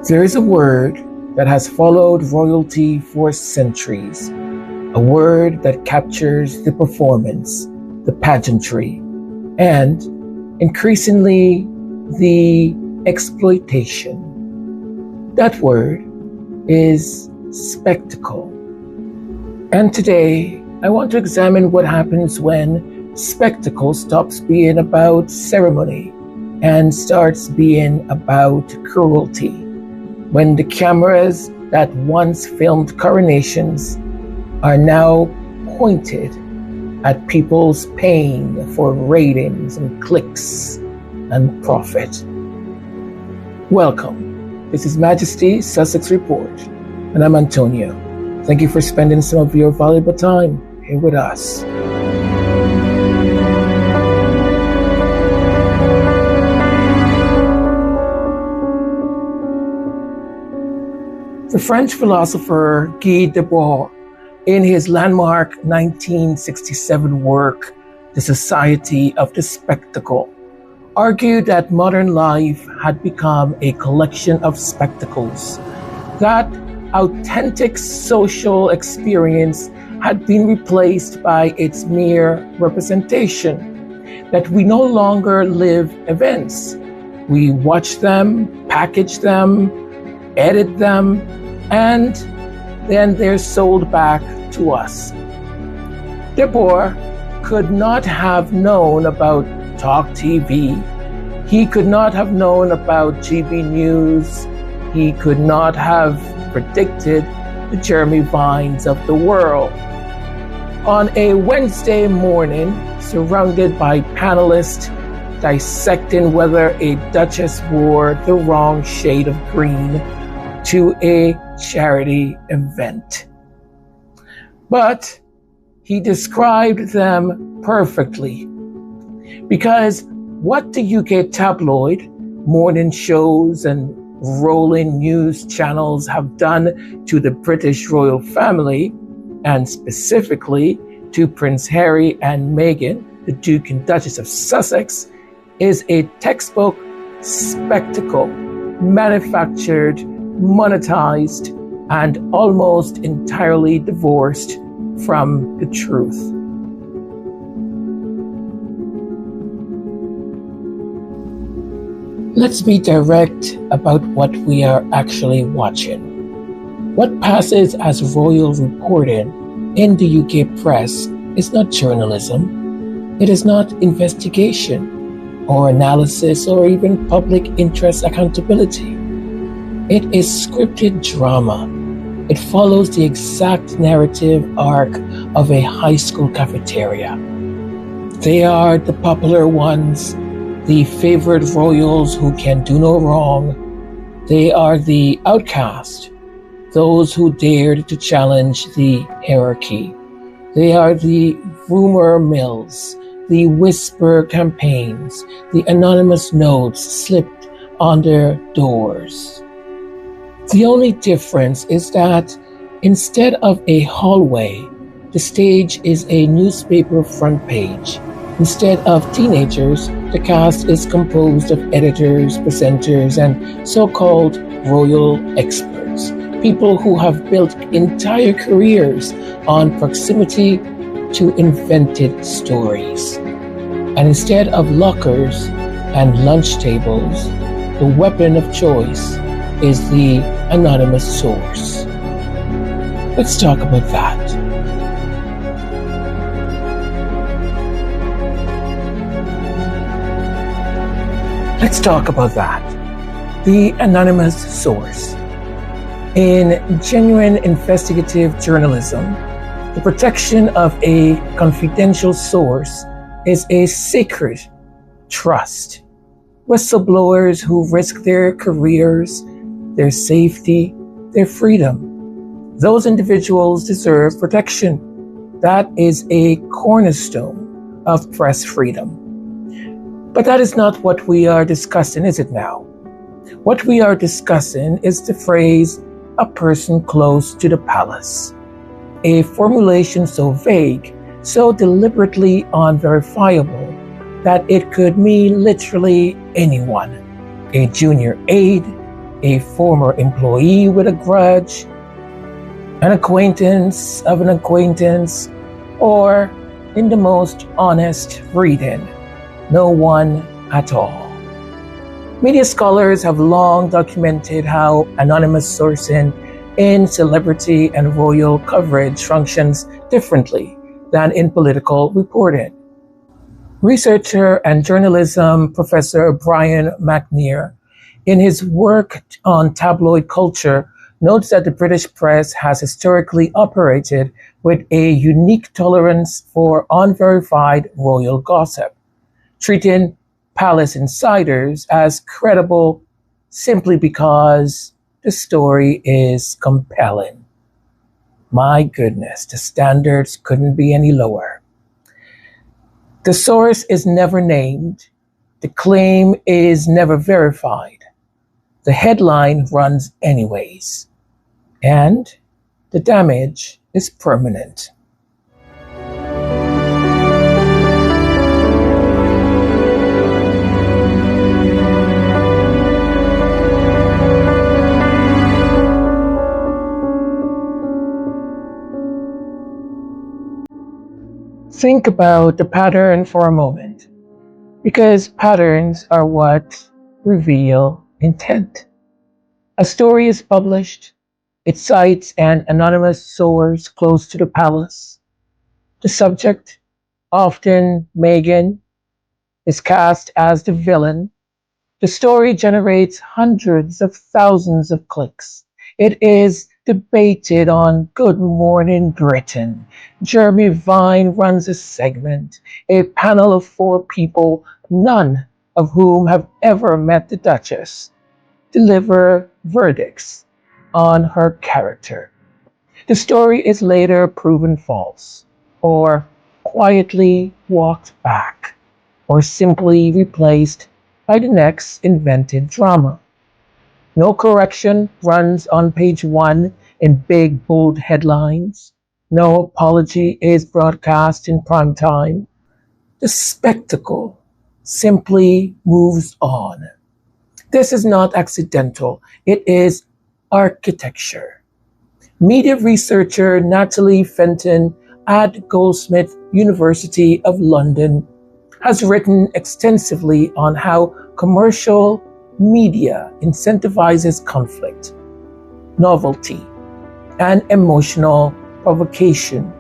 There is a word that has followed royalty for centuries, a word that captures the performance, the pageantry, and increasingly the exploitation. That word is spectacle. And today, I want to examine what happens when spectacle stops being about ceremony and starts being about cruelty. When the cameras that once filmed coronations are now pointed at people's pain for ratings and clicks and profit. Welcome. This is Majesty, Sussex Report, and I'm Antonio. Thank you for spending some of your valuable time here with us. The French philosopher Guy Debord, in his landmark 1967 work, The Society of the Spectacle, argued that modern life had become a collection of spectacles, that authentic social experience had been replaced by its mere representation, that we no longer live events. We watch them, package them, edit them, and then they're sold back to us. Debord could not have known about Talk TV. He could not have known about GB News. He could not have predicted the Jeremy Vines of the world. On a Wednesday morning, surrounded by panelists dissecting whether a Duchess wore the wrong shade of green to a charity event. But he described them perfectly, because what the UK tabloid, morning shows and rolling news channels have done to the British royal family, and specifically to Prince Harry and Meghan, the Duke and Duchess of Sussex, is a textbook spectacle, manufactured, monetized, and almost entirely divorced from the truth. Let's be direct about what we are actually watching. What passes as royal reporting in the UK press is not journalism. It is not investigation or analysis or even public interest accountability. It is scripted drama. It follows the exact narrative arc of a high school cafeteria. They are the popular ones, the favorite royals who can do no wrong. They are the outcast, those who dared to challenge the hierarchy. They are the rumor mills, the whisper campaigns, the anonymous notes slipped on their doors. The only difference is that instead of a hallway, the stage is a newspaper front page. Instead of teenagers, the cast is composed of editors, presenters, and so-called royal experts, people who have built entire careers on proximity to invented stories. And instead of lockers and lunch tables, the weapon of choice is the anonymous source. Let's talk about that. Let's talk about that. The anonymous source. In genuine investigative journalism, the protection of a confidential source is a sacred trust. Whistleblowers who risk their careers, their safety, their freedom. Those individuals deserve protection. That is a cornerstone of press freedom. But that is not what we are discussing, is it now? What we are discussing is the phrase, a person close to the palace. A formulation so vague, so deliberately unverifiable, that it could mean literally anyone. A junior aide, a former employee with a grudge, an acquaintance of an acquaintance, or in the most honest reading, no one at all. Media scholars have long documented how anonymous sourcing in celebrity and royal coverage functions differently than in political reporting. Researcher and journalism professor Brian McNear, in his work on tabloid culture, notes that the British press has historically operated with a unique tolerance for unverified royal gossip, treating palace insiders as credible simply because the story is compelling. My goodness, the standards couldn't be any lower. The source is never named. The claim is never verified. The headline runs anyways. And the damage is permanent. Think about the pattern for a moment, because patterns are what reveal intent. A story is published, it cites an anonymous source close to the palace. The subject, often Meghan, is cast as the villain. The story generates hundreds of thousands of clicks. It is debated on Good Morning Britain. Jeremy Vine runs a segment. A panel of 4 people, none of whom have ever met the Duchess, deliver verdicts on her character. The story is later proven false, or quietly walked back, or simply replaced by the next invented drama. No correction runs on page 1 in big, bold headlines. No apology is broadcast in prime time. The spectacle simply moves on. This is not accidental. It is architecture. Media researcher Natalie Fenton at Goldsmiths University of London has written extensively on how commercial media incentivizes conflict, novelty, and emotional provocation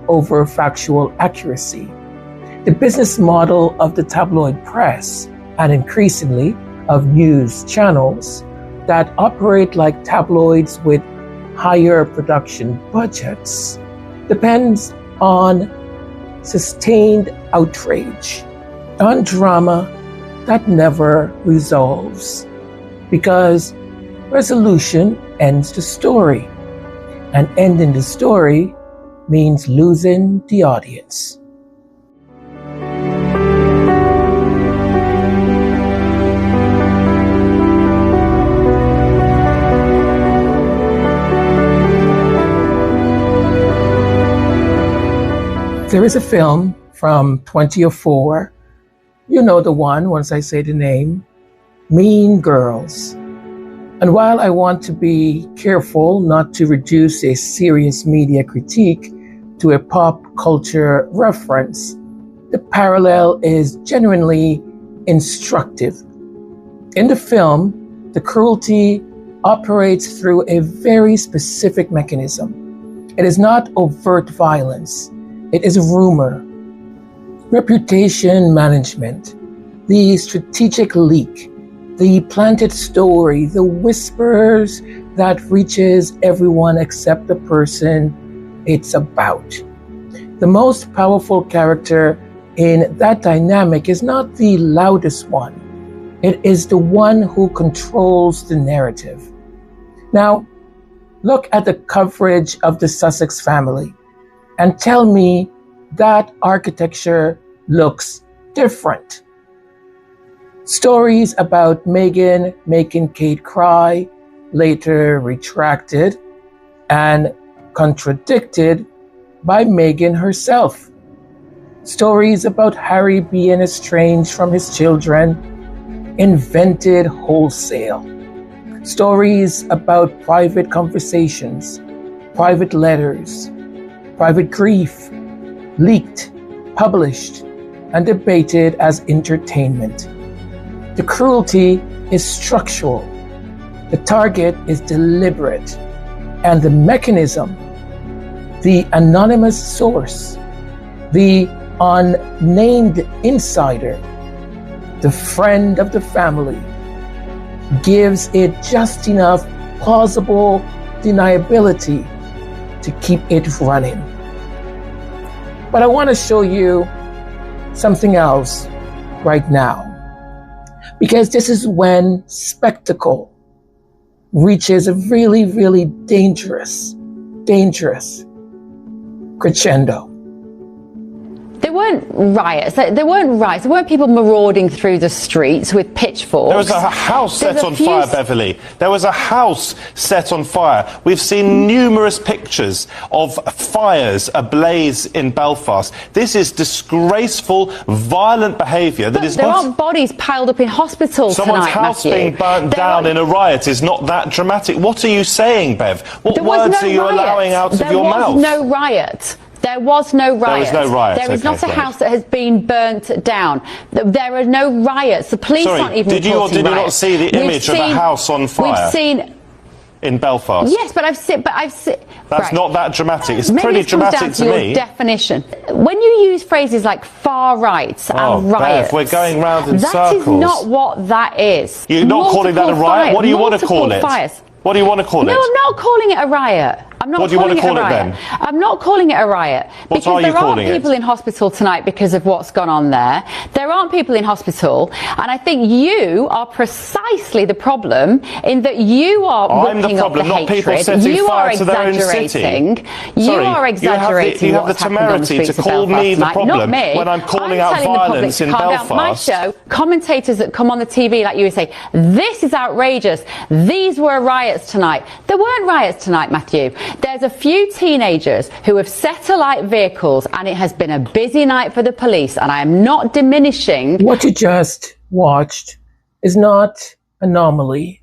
over factual accuracy. The business model of the tabloid press, and increasingly of news channels that operate like tabloids with higher production budgets, depends on sustained outrage, on drama that never resolves, because resolution ends the story, and ending the story means losing the audience. There is a film from 2004, you know the one once I say the name, Mean Girls. And while I want to be careful not to reduce a serious media critique to a pop culture reference, the parallel is genuinely instructive. In the film, the cruelty operates through a very specific mechanism. It is not overt violence. It is rumor, reputation management, the strategic leak, the planted story, the whispers that reaches everyone except the person it's about. The most powerful character in that dynamic is not the loudest one. It is the one who controls the narrative. Now, look at the coverage of the Sussex family and tell me that architecture looks different. Stories about Meghan making Kate cry, later retracted and contradicted by Meghan herself. Stories about Harry being estranged from his children, invented wholesale. Stories about private conversations, private letters, private grief, leaked, published, and debated as entertainment. The cruelty is structural, the target is deliberate, and the mechanism, the anonymous source, the unnamed insider, the friend of the family, gives it just enough plausible deniability to keep it running. But I want to show you something else right now, because this is when spectacle reaches a really, really dangerous crescendo. There weren't riots. There weren't riots. There weren't people marauding through the streets with pitchforks. There was a house set on fire, Beverly. There was a house set on fire. We've seen numerous pictures of fires ablaze in Belfast. This is disgraceful, violent behaviour that is there not... aren't bodies piled up in hospitals Someone's tonight, house Matthew. being burnt down in a riot is not that dramatic. What are you saying, Bev? What words are you allowing out of your mouth? There was no riot. There was no riot. There was no riot. There is not a house that has been burnt down. There are no riots. The police aren't even did you or did you not see the image of a house on fire? We've seen in Belfast. Yes, but I've seen. That's not that dramatic. It's Maybe pretty it comes dramatic down to to your me. definition. When you use phrases like far rights and riots, Bev, we're going round in circles. That is not what that is. You're not calling that a riot? What do you want to call it? What do you want to call it? No, I'm not calling it a riot. I'm not what do you want to call it then? I'm not calling it a riot. What because are you calling there aren't people in hospital tonight because of what's gone on there. There aren't people in hospital, and I think you are precisely the problem in that you are whipping up the hatred. You are exaggerating. You are exaggerating. You have the temerity to call me the problem when I'm calling out violence in Belfast. My show, commentators that come on the TV like you say, this is outrageous. These were riots tonight. There weren't riots tonight, Matthew. There's a few teenagers who have set alight vehicles, and it has been a busy night for the police, and I am not diminishing. What you just watched is not anomaly.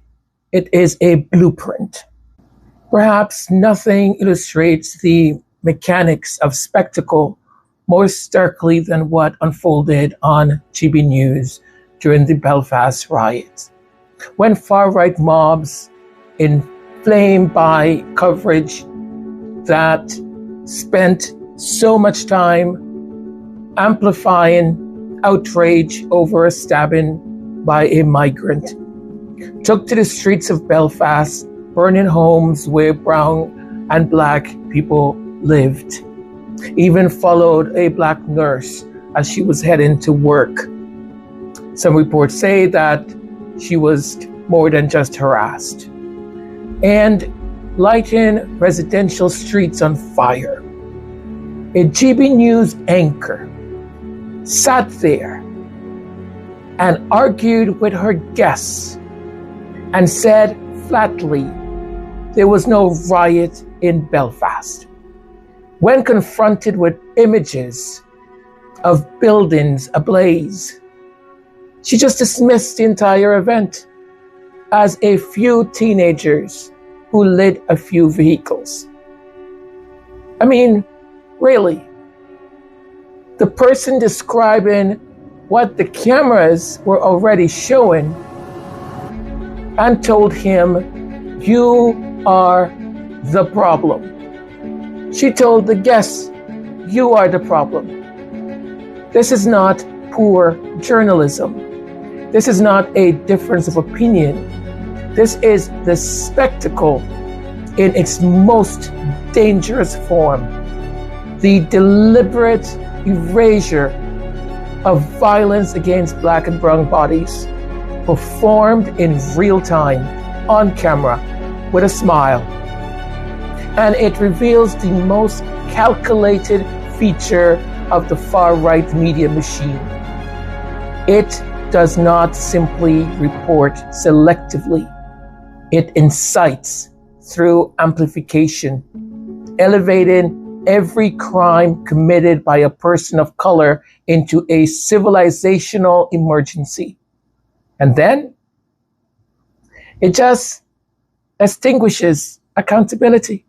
It is a blueprint. Perhaps nothing illustrates the mechanics of spectacle more starkly than what unfolded on GB News during the Belfast riots, when far-right mobs inflamed by coverage that spent so much time amplifying outrage over a stabbing by a migrant, took to the streets of Belfast, burning homes where brown and black people lived, even followed a black nurse as she was heading to work. Some reports say that she was more than just harassed. And lighting residential streets on fire. A GB News anchor sat there and argued with her guests and said flatly there was no riot in Belfast. When confronted with images of buildings ablaze, she just dismissed the entire event as a few teenagers who lit a few vehicles. I mean, really, the person describing what the cameras were already showing and told him, "You are the problem." She told the guests, "You are the problem." This is not poor journalism. This is not a difference of opinion. This is the spectacle in its most dangerous form. The deliberate erasure of violence against black and brown bodies, performed in real time, on camera, with a smile. And it reveals the most calculated feature of the far-right media machine. It does not simply report selectively. It incites through amplification, elevating every crime committed by a person of color into a civilizational emergency. And then it just extinguishes accountability.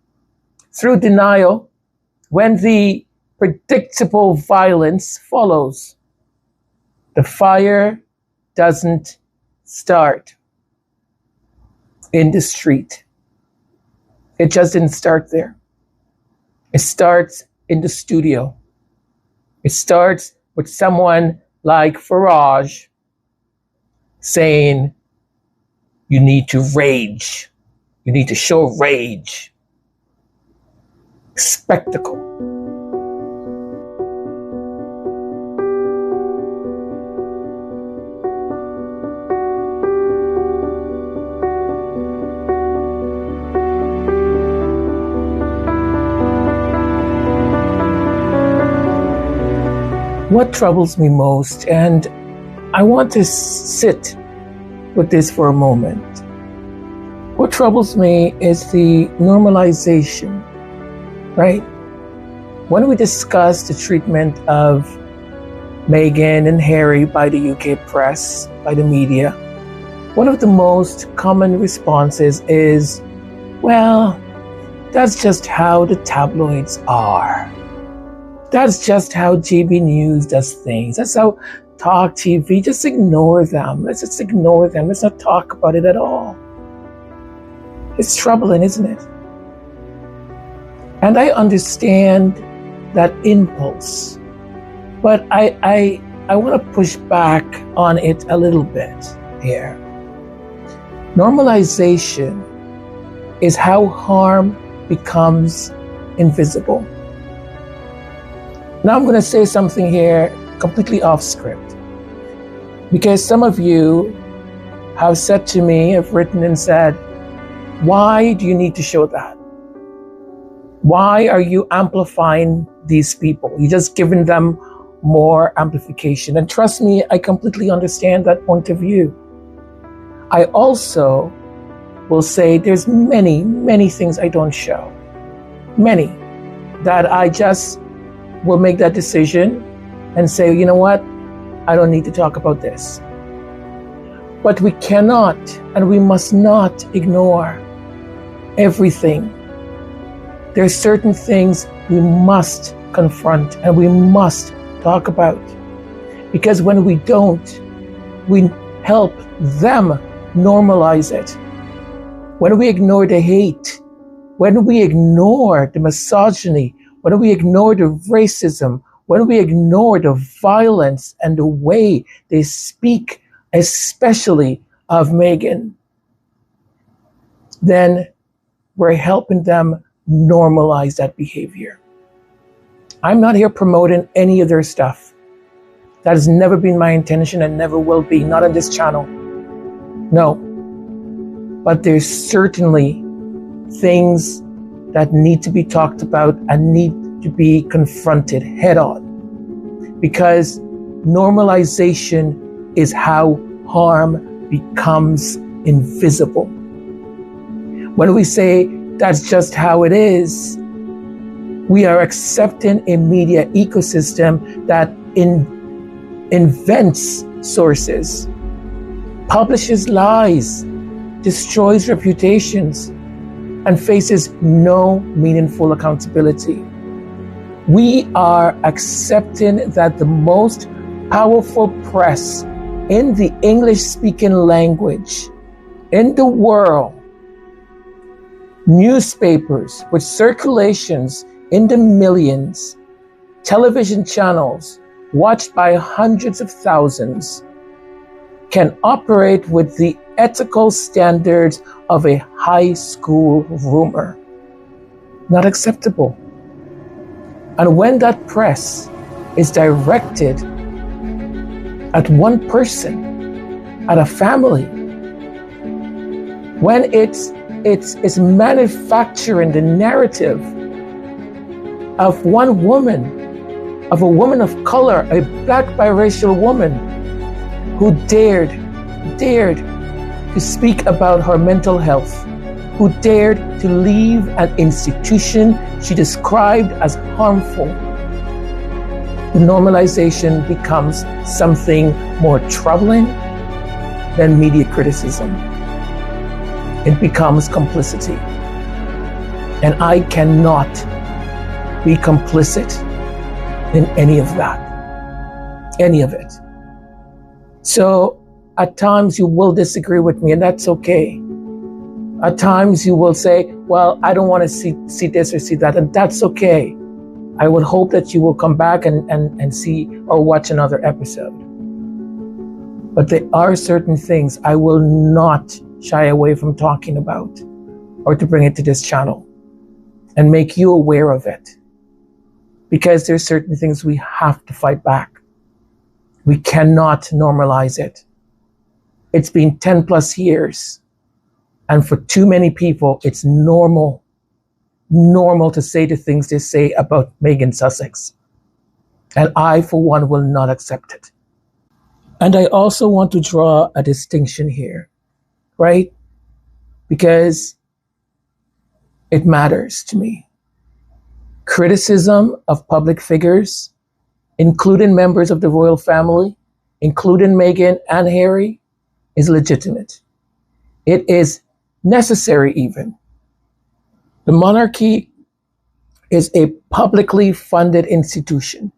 Through denial, when the predictable violence follows, the fire doesn't start in the street. It just didn't start there. It starts in the studio. It starts with someone like Farage saying, you need to rage. You need to show rage. Spectacle. What troubles me most, and I want to sit with this for a moment. What troubles me is the normalization, right? When we discuss the treatment of Meghan and Harry by the UK press, by the media, one of the most common responses is, well, that's just how the tabloids are. That's just how GB News does things. That's how Talk TV, just ignore them. Let's just ignore them. Let's not talk about it at all. It's troubling, isn't it? And I understand that impulse, but I want to push back on it a little bit here. Normalization is how harm becomes invisible. Now I'm going to say something here completely off script, because some of you have said to me, have written and said, why do you need to show that? Why are you amplifying these people? You're just giving them more amplification. And trust me, I completely understand that point of view. I also will say there's many, many things I don't show. Many that I just will make that decision and say, you know what? I don't need to talk about this. But we cannot and we must not ignore everything. There are certain things we must confront and we must talk about. Because when we don't, we help them normalize it. When we ignore the hate, when we ignore the misogyny, when we ignore the racism, when we ignore the violence and the way they speak, especially of Meghan, then we're helping them normalize that behavior. I'm not here promoting any of their stuff. That has never been my intention and never will be, not on this channel. No. But there's certainly things that need to be talked about and need to be confronted head on. Because normalization is how harm becomes invisible. When we say that's just how it is, we are accepting a media ecosystem that invents sources, publishes lies, destroys reputations, and faces no meaningful accountability. We are accepting that the most powerful press in the English-speaking language in the world, newspapers with circulations in the millions, television channels watched by hundreds of thousands, can operate with the ethical standards of a high school rumor. Not acceptable. And when that press is directed at one person, at a family, when it's manufacturing the narrative of one woman, of a woman of color, a black biracial woman who dared to speak about her mental health, who dared to leave an institution she described as harmful, the normalization becomes something more troubling than media criticism. it becomes complicity. And I cannot be complicit in any of that, any of it. So at times you will disagree with me, and that's okay. At times you will say, well, I don't want to see this or see that, and that's okay. I would hope that you will come back and see or watch another episode. But there are certain things I will not shy away from talking about or to bring it to this channel and make you aware of it. Because there's certain things we have to fight back. We cannot normalize it. It's been 10 plus years. And for too many people, it's normal to say the things they say about Meghan Sussex. And I, for one, will not accept it. And I also want to draw a distinction here, right? Because it matters to me. Criticism of public figures, including members of the royal family, including Meghan and Harry, is legitimate. It is necessary even. The monarchy is a publicly funded institution.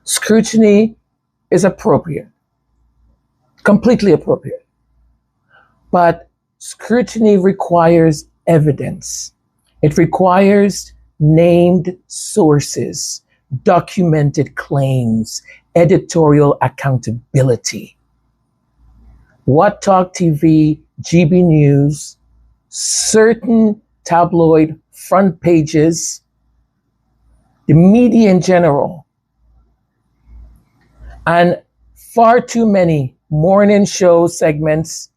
Scrutiny is appropriate, completely appropriate. But scrutiny requires evidence. It requires named sources, documented claims, editorial accountability. What Talk TV, GB News, certain tabloid front pages, the media in general, and far too many morning show segments,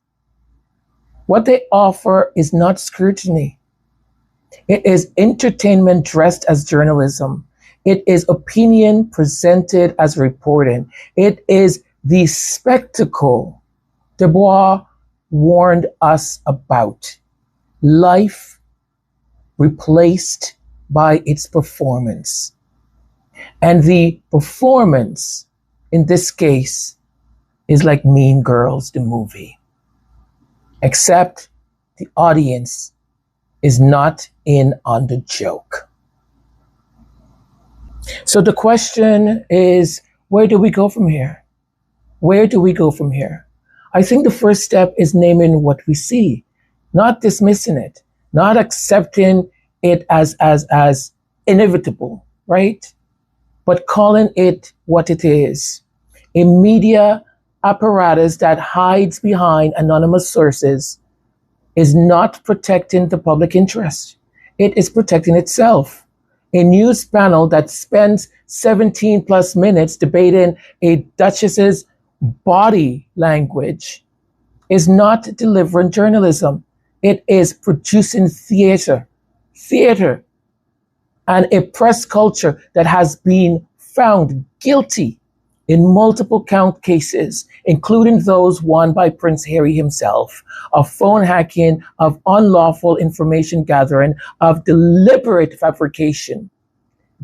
what they offer is not scrutiny. It is entertainment dressed as journalism. It is opinion presented as reporting. It is the spectacle Debord warned us about. Life replaced by its performance. And the performance, in this case, is like Mean Girls, the movie. Except the audience is not in on the joke. So the question is, where do we go from here? Where do we go from here? I think the first step is naming what we see, not dismissing it, not accepting it as inevitable, right? But calling it what it is. A media apparatus that hides behind anonymous sources is not protecting the public interest. It is protecting itself. A news panel that spends 17 plus minutes debating a Duchess's body language is not delivering journalism. It is producing theater, and a press culture that has been found guilty in multiple count cases, including those won by Prince Harry himself, of phone hacking, of unlawful information gathering, of deliberate fabrication.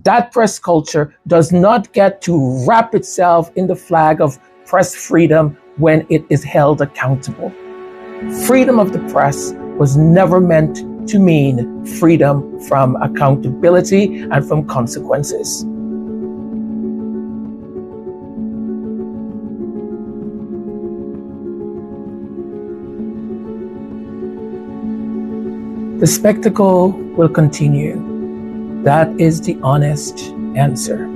That press culture does not get to wrap itself in the flag of press freedom when it is held accountable. Freedom of the press was never meant to mean freedom from accountability and from consequences. The spectacle will continue. That is the honest answer.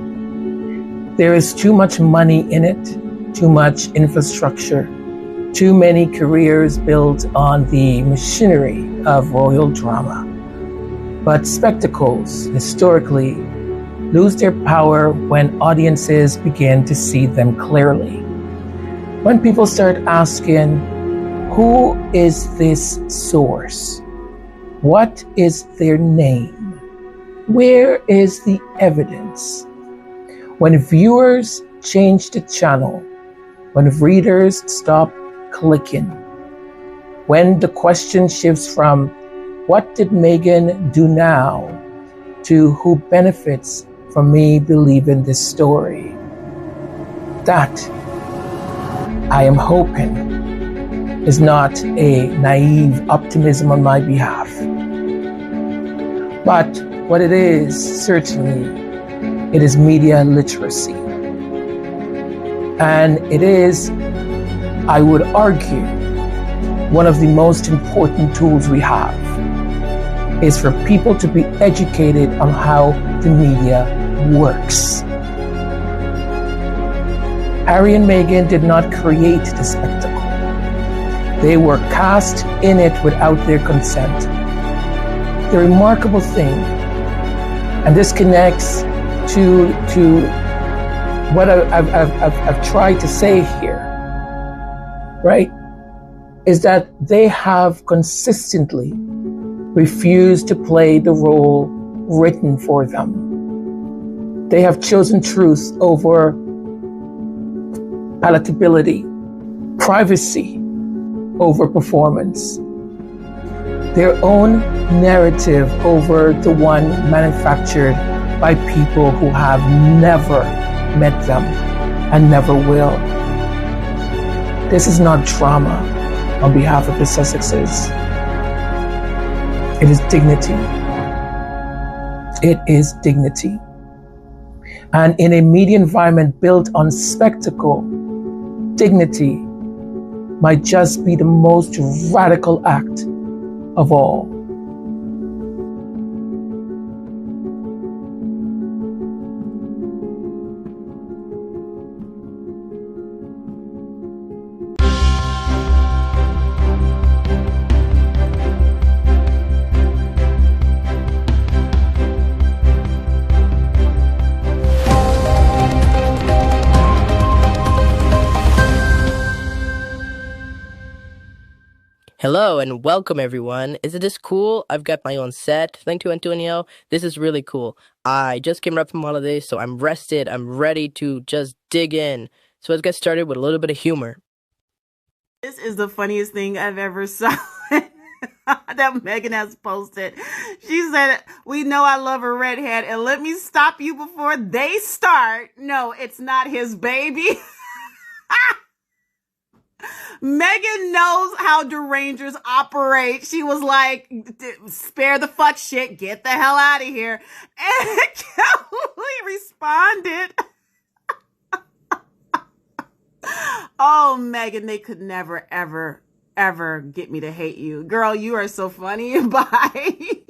There is too much money in it, too much infrastructure, too many careers built on the machinery of royal drama. But spectacles, historically, lose their power when audiences begin to see them clearly. When people start asking, who is this source? What is their name? Where is the evidence? When viewers change the channel, when readers stop clicking, when the question shifts from what did Meghan do now to who benefits from me believing this story, that I am hoping is not a naive optimism on my behalf. But what it is, certainly, it is media literacy. And it is, I would argue, one of the most important tools we have is for people to be educated on how the media works. Harry and Meghan did not create the spectacle. They were cast in it without their consent. The remarkable thing, and this connects to what I've tried to say here, right, is that they have consistently refused to play the role written for them. They have chosen truth over palatability, privacy over performance, their own narrative over the one manufactured by people who have never met them and never will. This is not drama on behalf of the Sussexes. It is dignity. It is dignity. And in a media environment built on spectacle, dignity might just be the most radical act of all. Hello and welcome everyone. Isn't this cool? I've got my own set. Thank you, Antonio. This is really cool. I just came up from holidays, so I'm rested. I'm ready to just dig in. So let's get started with a little bit of humor. This is the funniest thing I've ever saw that Meghan has posted. She said, "We know I love a redhead, and let me stop you before they start. No, it's not his baby." Meghan knows how derangers operate. She was like, spare the fuck shit, get the hell out of here. And Kelly responded, "Oh, Meghan, they could never, ever, ever get me to hate you. Girl, you are so funny." Bye.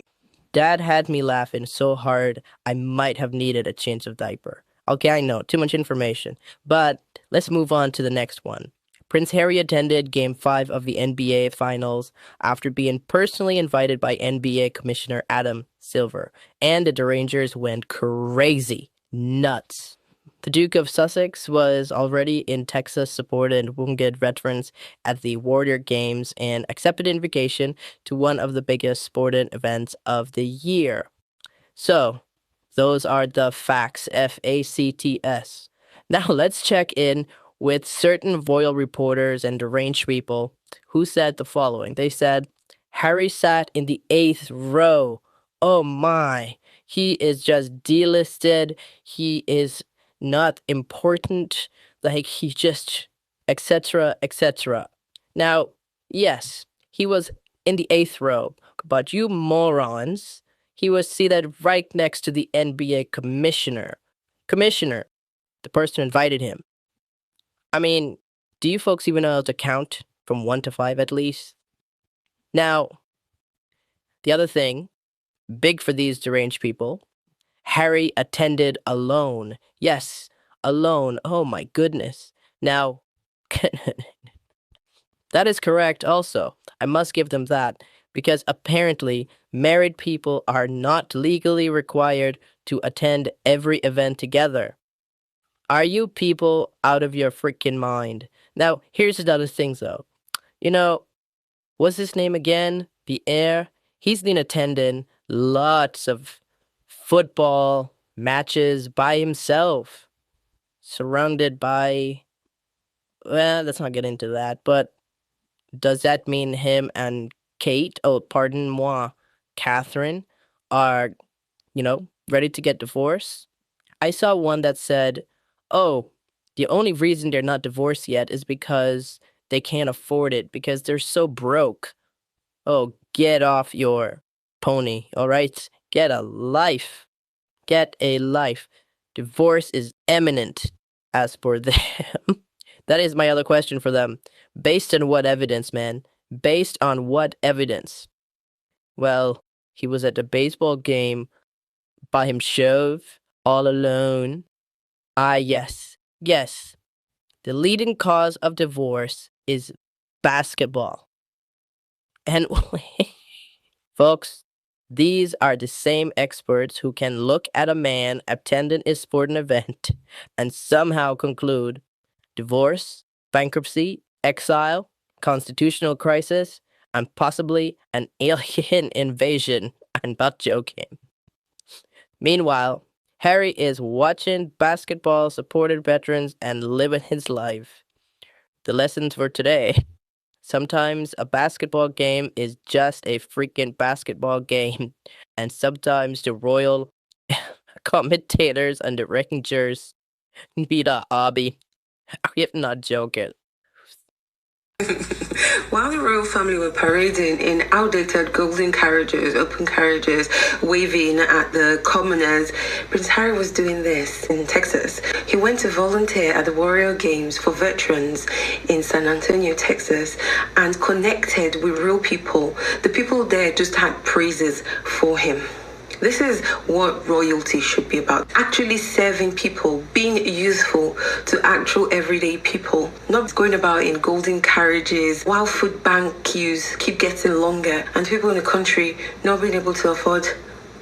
Dad had me laughing so hard I might have needed a change of diaper. Okay, I know, too much information. But let's move on to the next one. Prince Harry attended Game 5 of the NBA Finals after being personally invited by NBA Commissioner Adam Silver, and the derangers went crazy, nuts. The Duke of Sussex was already in Texas supporting wounded veterans at the Warrior Games and accepted an invitation to one of the biggest sporting events of the year. So, those are the facts, FACTS. Now let's check in with certain royal reporters and deranged people who said the following. They said, Harry sat in the 8th row. Oh my, he is just delisted. He is not important. Like, he just, etc., etc. Now, yes, he was in the 8th row, but you morons, he was seated right next to the NBA commissioner. Commissioner, the person who invited him. I mean, do you folks even know how to count from 1 to 5 at least? Now, the other thing, big for these deranged people, Harry attended alone. Yes, alone. Oh my goodness. Now, that is correct also. I must give them that, because apparently married people are not legally required to attend every event together. Are you people out of your freaking mind? Now, here's the other thing, though. You know, what's his name again? The heir? He's been attending lots of football matches by himself, surrounded by... Well, let's not get into that, but does that mean him and Kate, Catherine, are, ready to get divorced? I saw one that said, oh, the only reason they're not divorced yet is because they can't afford it because they're so broke. Oh, get off your pony, all right? Get a life. Get a life. Divorce is imminent as for them. That is my other question for them. Based on what evidence, man? Based on what evidence? Well, he was at a baseball game by himself, all alone. Ah, yes. Yes. The leading cause of divorce is basketball. And folks, these are the same experts who can look at a man attending a sporting event and somehow conclude divorce, bankruptcy, exile, constitutional crisis, and possibly an alien invasion. I'm not joking. Meanwhile, Harry is watching basketball supported veterans and living his life. The lessons for today. Sometimes a basketball game is just a freaking basketball game, and sometimes the royal commentators and the rangers need a hobby. I'm not joking. While the royal family were parading in outdated golden carriages, open carriages, waving at the commoners, Prince Harry was doing this in Texas. He went to volunteer at the Warrior Games for veterans in San Antonio, Texas, and connected with real people. The people there just had praises for him. This is what royalty should be about. Actually serving people, being useful to actual everyday people, not going about in golden carriages while food bank queues keep getting longer and people in the country not being able to afford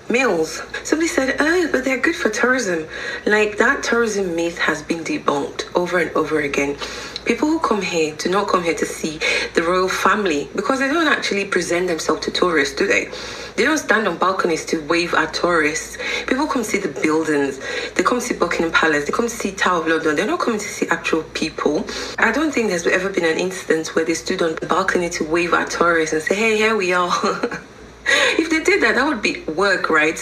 meals. Somebody said, oh, but they're good for tourism. Like, that tourism myth has been debunked over and over again. People who come here do not come here to see the royal family because they don't actually present themselves to tourists, do they? They don't stand on balconies to wave at tourists. People come see the buildings. They come see Buckingham Palace. They come see Tower of London. They're not coming to see actual people. I don't think there's ever been an instance where they stood on the balcony to wave at tourists and say, hey, here we are. If they did that, that would be work, right?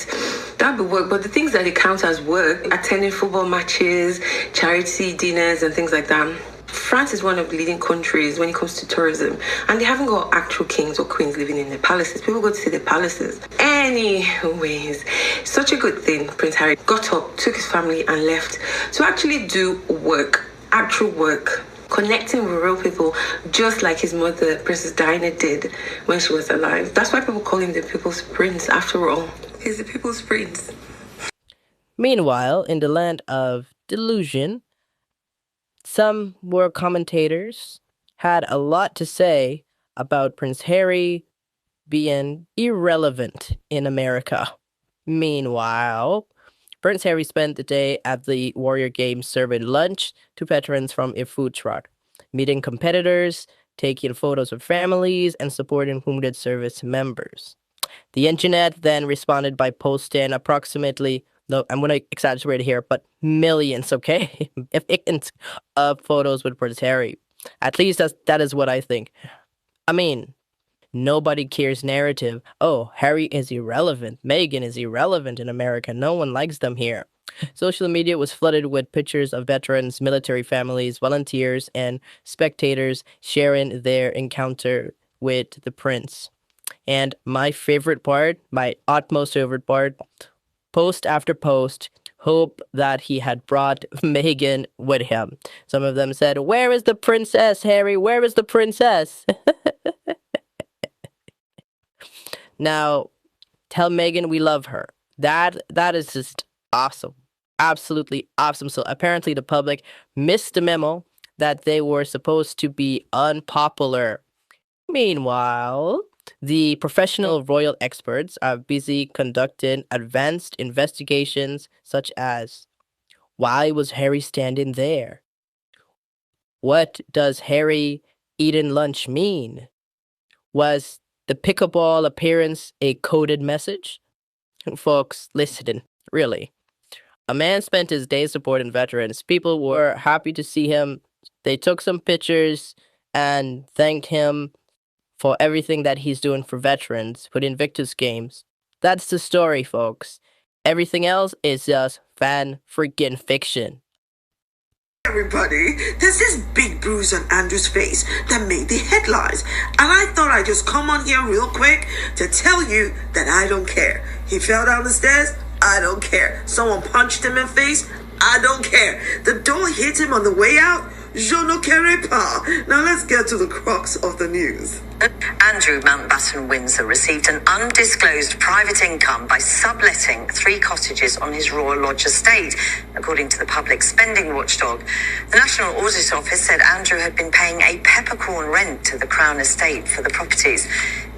That would be work. But the things that they count as work, attending football matches, charity dinners, and things like that. France is one of the leading countries when it comes to tourism, and they haven't got actual kings or queens living in their palaces. People go to see their palaces. Anyways, such a good thing. Prince Harry got up, took his family, and left to actually do work, actual work. Connecting with real people, just like his mother, Princess Diana, did when she was alive. That's why people call him the People's Prince. After all, he's the People's Prince. Meanwhile, in the land of delusion, some war commentators had a lot to say about Prince Harry being irrelevant in America. Meanwhile, Prince Harry spent the day at the Warrior Games serving lunch to veterans from a food truck, meeting competitors, taking photos of families, and supporting wounded service members. The internet then responded by posting approximately, no, I'm going to exaggerate here, but millions, okay? Millions of photos with Prince Harry. At least that is what I think. I mean, nobody cares narrative. Oh, Harry is irrelevant. Meghan is irrelevant in America. No one likes them here. Social media was flooded with pictures of veterans, military families, volunteers, and spectators sharing their encounter with the prince. And my favorite part, my utmost favorite part, post after post, hope that he had brought Meghan with him. Some of them said, where is the princess, Harry? Where is the princess? Now, tell Meghan we love her. That is just awesome. Absolutely awesome. So apparently the public missed the memo that they were supposed to be unpopular. Meanwhile, the professional royal experts are busy conducting advanced investigations such as, why was Harry standing there? What does Harry eating lunch mean? Was the pickleball appearance a coded message? Folks, listen, really. A man spent his day supporting veterans. People were happy to see him. They took some pictures and thanked him for everything that he's doing for veterans with Invictus Games. That's the story, folks. Everything else is just fan freaking fiction. Everybody, there's this big bruise on Andrew's face that made the headlines. And I thought I'd just come on here real quick to tell you that I don't care. He fell down the stairs, I don't care. Someone punched him in the face, I don't care. The door hit him on the way out, je ne care pas. Now let's get to the crux of the news. Andrew Mountbatten-Windsor received an undisclosed private income by subletting 3 cottages on his Royal Lodge estate, according to the public spending watchdog. The National Audit Office said Andrew had been paying a peppercorn rent to the Crown estate for the properties.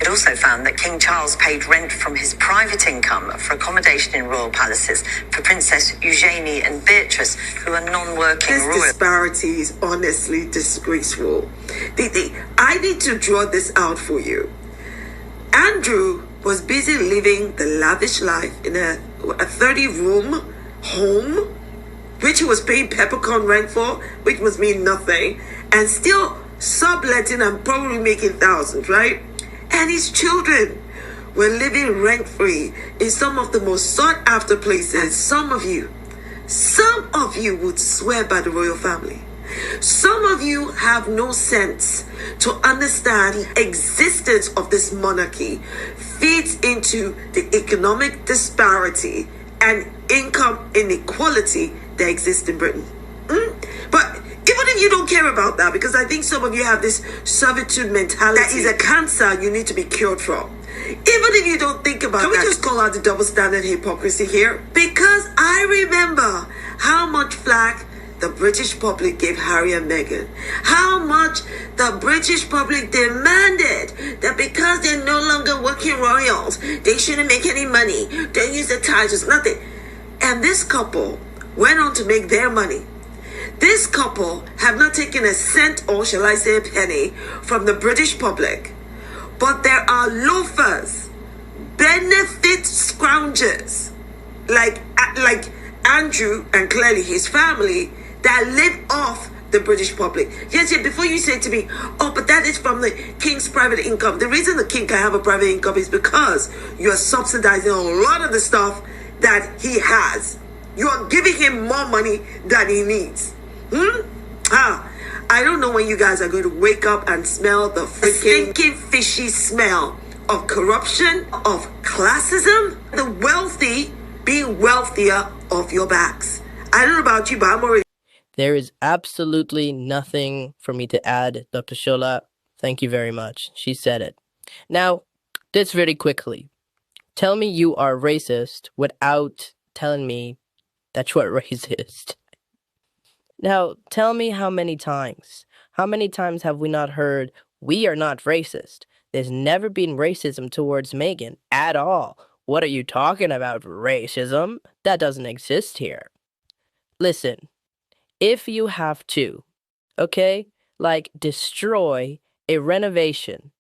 It also found that King Charles paid rent from his private income for accommodation in royal palaces for Princess Eugenie and Beatrice, who are non-working This royals. disparity is honestly disgraceful. I need to draw this out for you. Andrew was busy living the lavish life in a 30-room home, which he was paying peppercorn rent for, which must mean nothing, and still subletting and probably making thousands, right? And his children were living rent-free in some of the most sought-after places. Some of you would swear by the royal family. Some of you have no sense to understand the existence of this monarchy feeds into the economic disparity and income inequality that exists in Britain. But even if you don't care about that, because I think some of you have this servitude mentality that is a cancer you need to be cured from. Even if you don't think about that, can we just call out the double standard hypocrisy here? Because I remember how much flack the British public gave Harry and Meghan. How much the British public demanded that because they're no longer working royals, they shouldn't make any money. Don't use the titles, nothing. And this couple went on to make their money. This couple have not taken a cent, or shall I say a penny, from the British public. But there are loafers, benefit scroungers, like Andrew and clearly his family, that live off the British public. Yes, before you say to me, oh, but that is from the king's private income. The reason the king can have a private income is because you are subsidizing a lot of the stuff that he has. You are giving him more money than he needs. I don't know when you guys are going to wake up and smell the freaking stinking fishy smell of corruption, of classism, the wealthy being wealthier off your backs. I don't know about you, but I'm already... There is absolutely nothing for me to add, Dr. Shola. Thank you very much. She said it. Now, this very quickly. Tell me you are racist without telling me that you are racist. Now, tell me how many times have we not heard, we are not racist? There's never been racism towards Meghan at all. What are you talking about, racism? That doesn't exist here. Listen, if you have to, okay, like destroy a renovation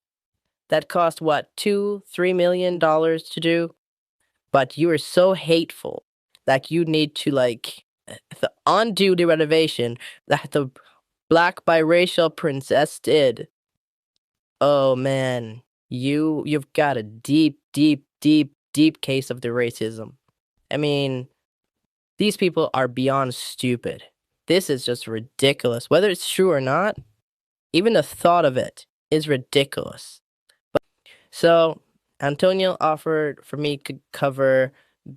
that cost what, $2-3 million to do, but you are so hateful that you need to like undo the renovation that the black biracial princess did. Oh man, you've got a deep case of the racism. I mean, these people are beyond stupid. This is just ridiculous. Whether it's true or not, even the thought of it is ridiculous. So Antonio offered for me to cover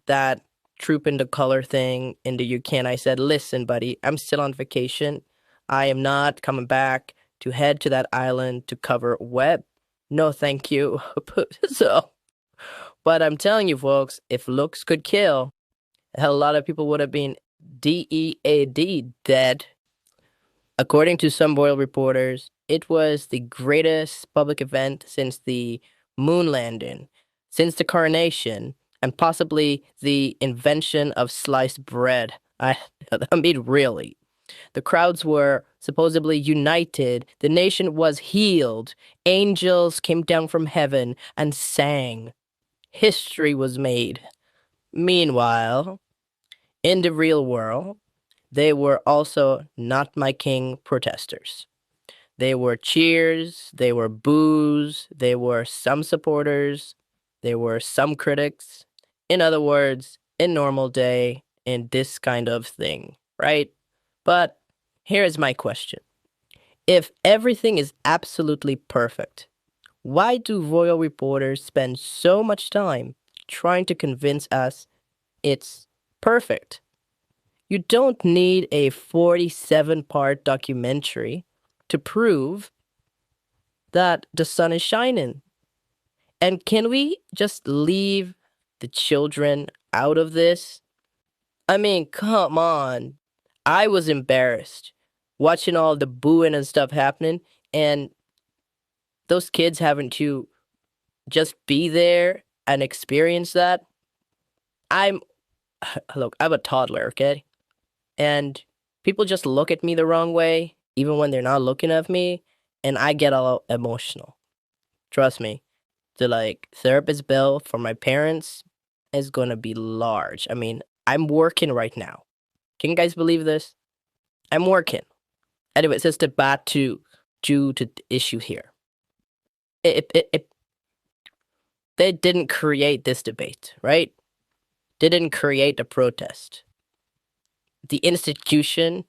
that troop in the color thing in the UK, and I said, listen, buddy, I'm still on vacation. I am not coming back to head to that island to cover web. No, thank you. But I'm telling you, folks, if looks could kill, a lot of people would have been DEAD, dead. According to some royal reporters, it was the greatest public event since the moon landing, since the coronation, and possibly the invention of sliced bread. I mean, really. The crowds were supposedly united. The nation was healed. Angels came down from heaven and sang. History was made. Meanwhile, in the real world, they were also not my king protesters. They were cheers, they were boos, they were some supporters, there were some critics. In other words, in normal day, in this kind of thing, right? But Here is my question. If everything is absolutely perfect, why do royal reporters spend so much time trying to convince us it's perfect? You don't need a 47-part documentary to prove that the sun is shining. And can we just leave the children out of this? I mean, come on. I was embarrassed watching all the booing and stuff happening, and those kids having to just be there and experience that. Look, I'm a toddler, okay? And people just look at me the wrong way, even when they're not looking at me, and I get all emotional. Trust me, the therapist bill for my parents is gonna be large. I mean, I'm working right now. Can you guys believe this? I'm working. Anyway, it's just a bad due to the issue here. They didn't create this debate, right? They didn't create a protest. The institution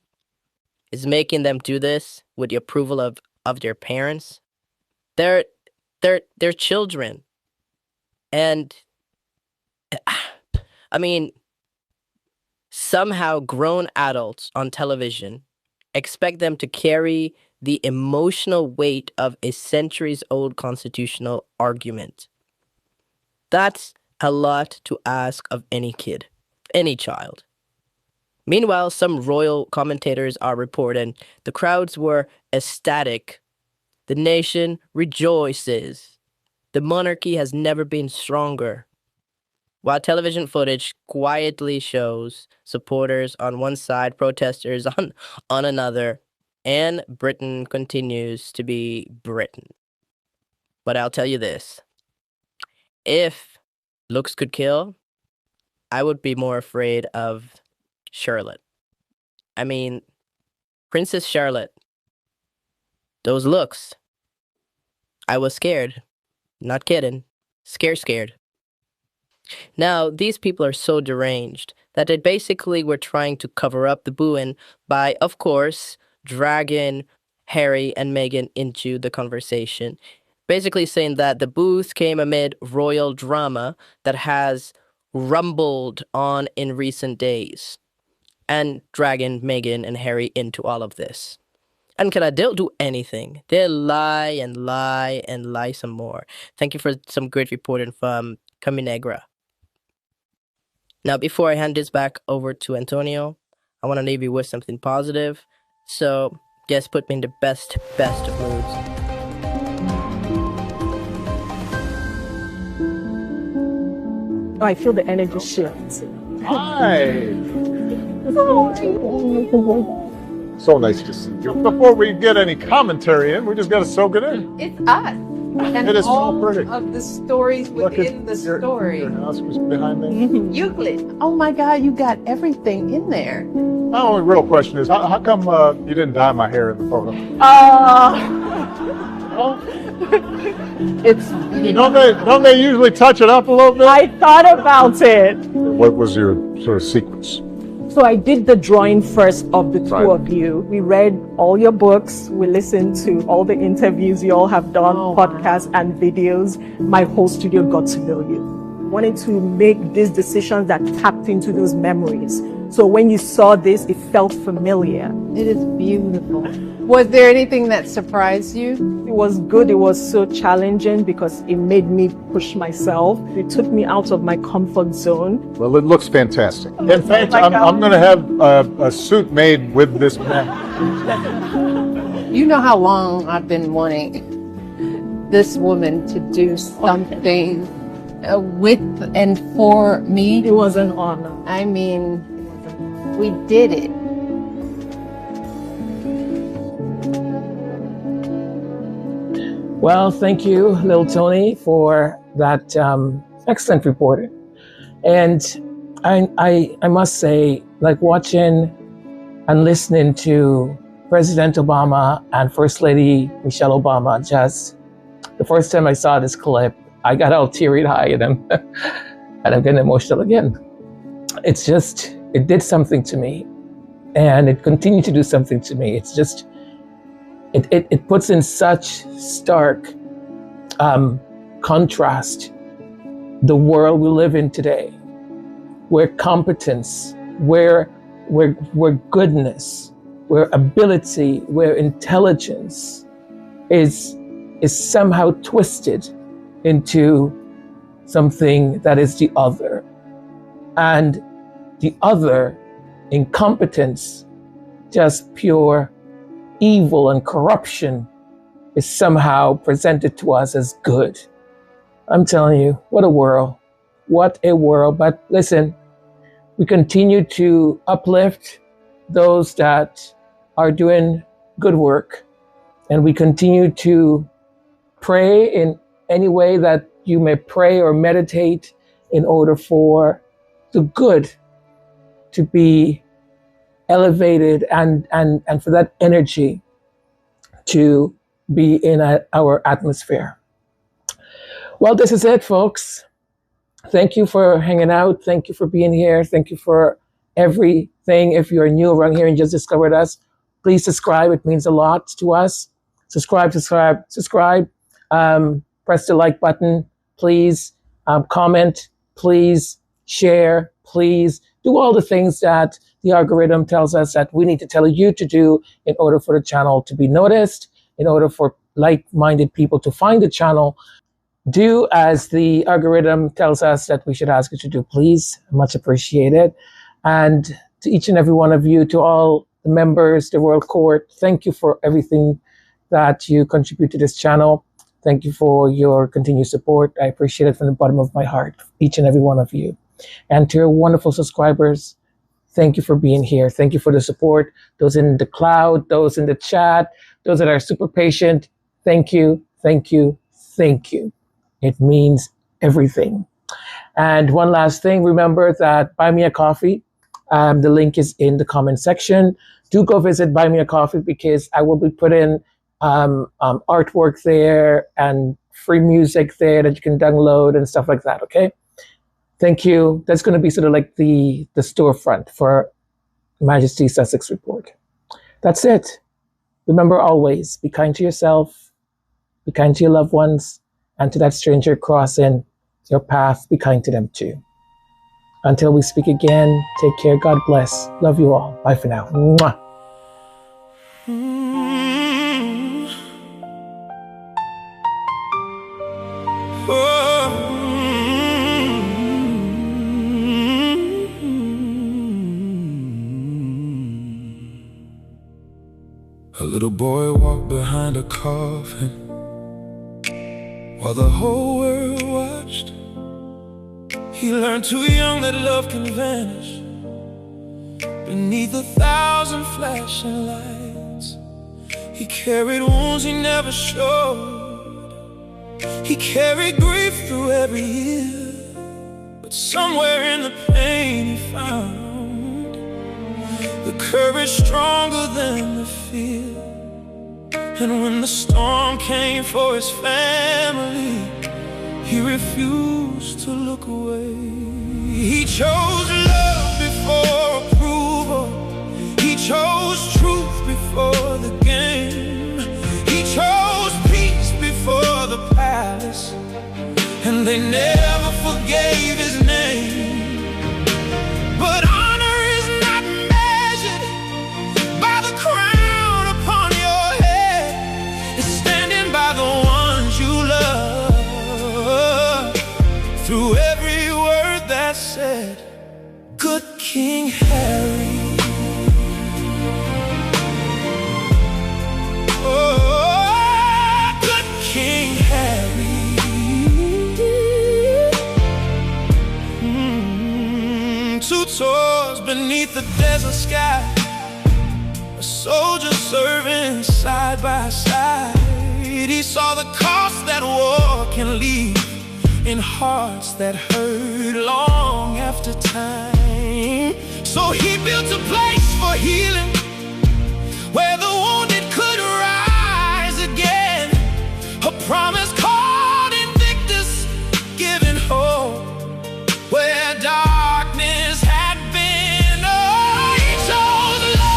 is making them do this with the approval of their parents. They're children. And I mean, somehow grown adults on television expect them to carry the emotional weight of a centuries-old constitutional argument. That's a lot to ask of any kid, any child. Meanwhile, some royal commentators are reporting the crowds were ecstatic. The nation rejoices. The monarchy has never been stronger. While television footage quietly shows supporters on one side, protesters on another, and Britain continues to be Britain. But I'll tell you this. If looks could kill, I would be more afraid of Charlotte. I mean, Princess Charlotte. Those looks. I was scared. Not kidding. Scared. Now, these people are so deranged that they basically were trying to cover up the booing by, of course, dragging Harry and Meghan into the conversation. Basically saying that the boos came amid royal drama that has rumbled on in recent days, and dragging Meghan and Harry into all of this. And they'll do anything. They'll lie and lie and lie some more. Thank you for some great reporting from Caminegra. Now, before I hand this back over to Antonio, I want to leave you with something positive. So, guess put me in the best of moods. Oh, I feel the energy shift. Hi. So nice to see you. Before we get any commentary in, we just got to soak it in. It's us. And it is all so pretty. of the stories within the story. Your house was behind me. Euclid. Oh my God, you got everything in there. My only real question is, how come you didn't dye my hair in the photo? It's Don't they usually touch it up a little bit? I thought about it. What was your sort of sequence? So I did the drawing first of the two of you. We read all your books. We listened to all the interviews you all have done, podcasts and videos. My whole studio got to know you. Wanted to make these decisions that tapped into those memories. So when you saw this, it felt familiar. It is beautiful. Was there anything that surprised you? It was good. It was so challenging because it made me push myself. It took me out of my comfort zone. Well, it looks fantastic. In fact, I'm going to have a suit made with this man. You know how long I've been wanting this woman to do something with and for me. It was an honor. I mean, we did it. Well, thank you, Lil Tony, for that excellent reporting. And I must say, like watching and listening to President Obama and First Lady Michelle Obama, just the first time I saw this clip, I got all teary-eyed and I'm getting emotional again. It did something to me. And it continued to do something to me. It's just, it puts in such stark contrast the world we live in today, where competence, where goodness, where ability, where intelligence is somehow twisted into something that is the other. And the other, incompetence, just pure evil and corruption, is somehow presented to us as good. I'm telling you, what a world. What a world. But listen, we continue to uplift those that are doing good work, and we continue to pray in any way that you may pray or meditate in order for the good to be elevated and for that energy to be in our atmosphere. Well, this is it, folks. Thank you for hanging out. Thank you for being here. Thank you for everything. If you're new around here and just discovered us, please subscribe. It means a lot to us. Subscribe. Press the like button, please. Comment, please. Share, please. Do all the things that the algorithm tells us that we need to tell you to do in order for the channel to be noticed, in order for like-minded people to find the channel. Do as the algorithm tells us that we should ask you to do, please. Much appreciated. And to each and every one of you, to all the members, the Royal Court, thank you for everything that you contribute to this channel. Thank you for your continued support. I appreciate it from the bottom of my heart, each and every one of you. And to your wonderful subscribers, thank you for being here. Thank you for the support. Those in the cloud, those in the chat, those that are super patient, thank you, thank you, thank you. It means everything. And one last thing, remember that Buy Me a Coffee, the link is in the comment section. Do go visit Buy Me a Coffee, because I will be putting artwork there and free music there that you can download and stuff like that, okay? Thank you. That's going to be sort of like the storefront for Majesty Sussex Report. That's it. Remember always, be kind to yourself, be kind to your loved ones, and to that stranger crossing your path, be kind to them too. Until we speak again, take care. God bless. Love you all. Bye for now. Mwah. A little boy walked behind a coffin while the whole world watched. He learned too young that love can vanish beneath 1,000 flashing lights. He carried wounds he never showed. He carried grief through every year. But somewhere in the pain he found the courage stronger than the fear. And when the storm came for his family, he refused to look away. He chose love before approval. He chose truth before the game. He chose peace before the palace. And they never forgave his name. But honor is not measured by the crown upon your head. It's standing by the ones you love. Through every word that's said, good King Harry. Oh, good King Harry. Two tours beneath the desert sky, a soldier serving side by side. He saw the cost that war can leave in hearts that hurt long after time. So he built a place for healing, where the wounded could rise again. A promise called Invictus, giving hope where darkness had been. Oh, he chose love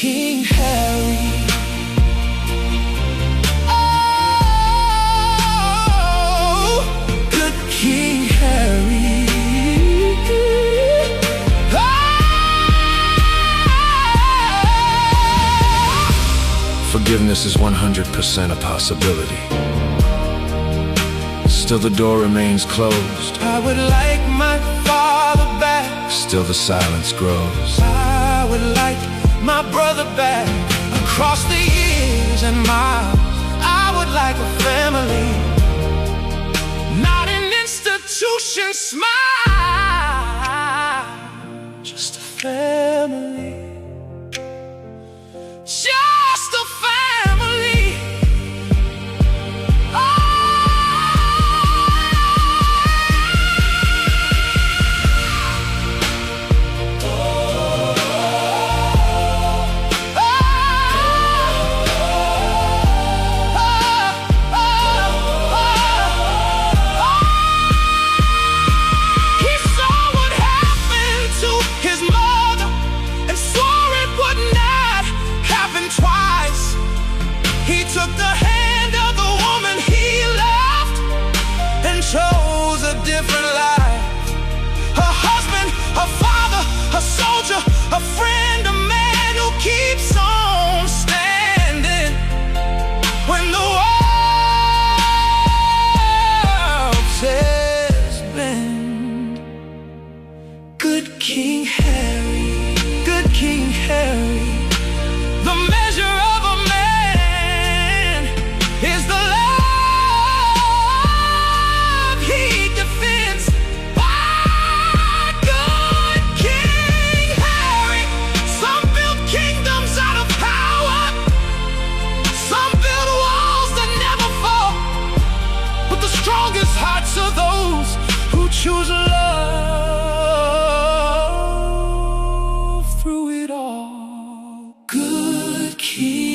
King Harry. King Harry. Forgiveness is 100% a possibility. Still the door remains closed. I would like my father back. Still the silence grows. I would like my brother back. Across the years and miles, I would like a family, not an institution smile, just a family, just a family. Chose a different life. A husband, a father, a soldier, a friend, a man who keeps on standing when the world says bend. Good King Harry, good King Harry. The measure of a man is the choose love through it all. Good King.